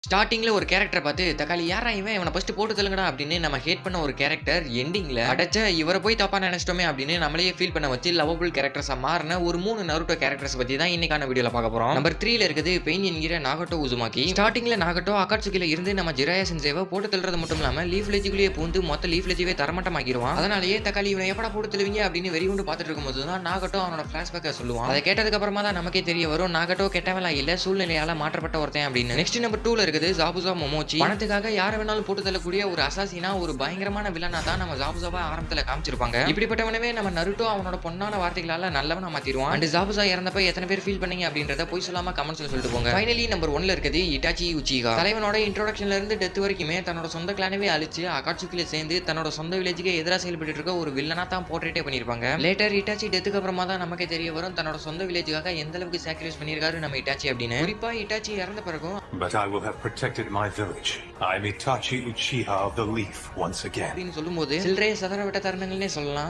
ஸ்டார்டிங்ல ஒரு கேரக்டர் பார்த்து தக்காளி யாரா இவன் இவனை ஃபர்ஸ்ட் போட்டு தள்ளுங்கடா அப்படின்னு நம்ம ஹேட் பண்ண ஒரு கேரக்டர் எண்டிங்ல அடைச்ச இவரை போய் தப்பா நினைச்சிட்டோமே அப்படின்னு நம்மளையே ஃபீல் பண்ண வச்சு லவபிள் கேரக்டர்ஸா மாறின ஒரு 3 நருட்டோ கேரக்டர்ஸ் பத்தி தான் இன்னைக்கான வீடியோல பார்க்க போறோம். நம்பர் 3ல இருக்குது பெயின் என்கிற நாகட்டோ உசுமாக்கி. ஸ்டார்டிங்ல நாகட்டோ அகாட்சுகில இருந்து நம்ம ஜிராயா சென்சேவை போட்டு தள்ளுறது மட்டும் இல்லாம லீஃப் லெஜிக்குள்ளேயே பூந்து மொத்த லீஃப் லெஜிவே தரமட்டமாக்கிடுவான். அதனாலேயே தக்காளி இவனை எப்படா போட்டு தள்ளுவீங்க அப்படின்னு வெறி கொண்டு பார்த்துட்டு இருக்கும்போது தான் நாகட்டோ அவனோட பிளாஷ்பேக்கை சொல்லுவான். அதை கேட்டதுக்கு அப்புறமா தான் நமக்கே தெரிய வரும் நாகட்டோ கெட்டவளா இல்ல சூழ்நிலையால மாற்றப்பட்ட ஒருத்தன் அப்படின்னு. நெக்ஸ்ட் நம்பர் 2ல இருக்குது ஜாபுசா மொமோச்சி. பணத்துக்காக யார வேணாலும் போட்டு தள்ளக்கூடிய ஒரு அசாசினா ஒரு பயங்கரமான வில்லனா தான் நம்ம ஜாபுசாவா ஆரம்பத்துல காமிச்சிருப்பாங்க. இப்படிப்பட்டவனவே நம்ம நருட்டோ அவனோட பொன்னான வார்த்தைகளால நல்லவனா மாத்திடுவான். அண்ட் ஜாபுசா இறந்தப்ப எத்தனை பேர் ஃபீல் பண்ணீங்க அப்படின்றத போய் சொல்லாம கமெண்ட்ஸ்ல சொல்லிட்டு போங்க. ஃபைனலி நம்பர் 1ல இருக்குது இட்டாச்சி உச்சிகா. தலைவனோட இன்ட்ரோடக்ஷன்ல இருந்து டெத் வரைக்குமே தன்னோட சொந்த கிளானவே அழிச்சு அகாட்சுகில சேர்ந்து தன்னோட சொந்த வில்லேஜுக்கு எதிராக செயல்பட்டு இருக்க ஒரு வில்லனா தான் போர்ட்ரேட்டே பண்ணிருப்பாங்க. லேட்டர் இட்டாச்சி டெத்துக்கு அப்புறமா தான் நமக்கு தெரிய வரும் தன்னோட சொந்த வில்லேஜுக்காக எந்த அளவுக்கு சாக்ரிஃபைஸ் பண்ணிருக்காரு நம்ம இட்டாச்சி அப்படின்னு. குறிப்பா இட்டாச்சி இறந்த பிறகும் But I will have protected my village. I am Itachi Uchiha of the Leaf once again. அப்படின்னு சொல்லும்போது சில்லறையை சதற விட்ட தருணங்கள்னே சொல்லலாம்.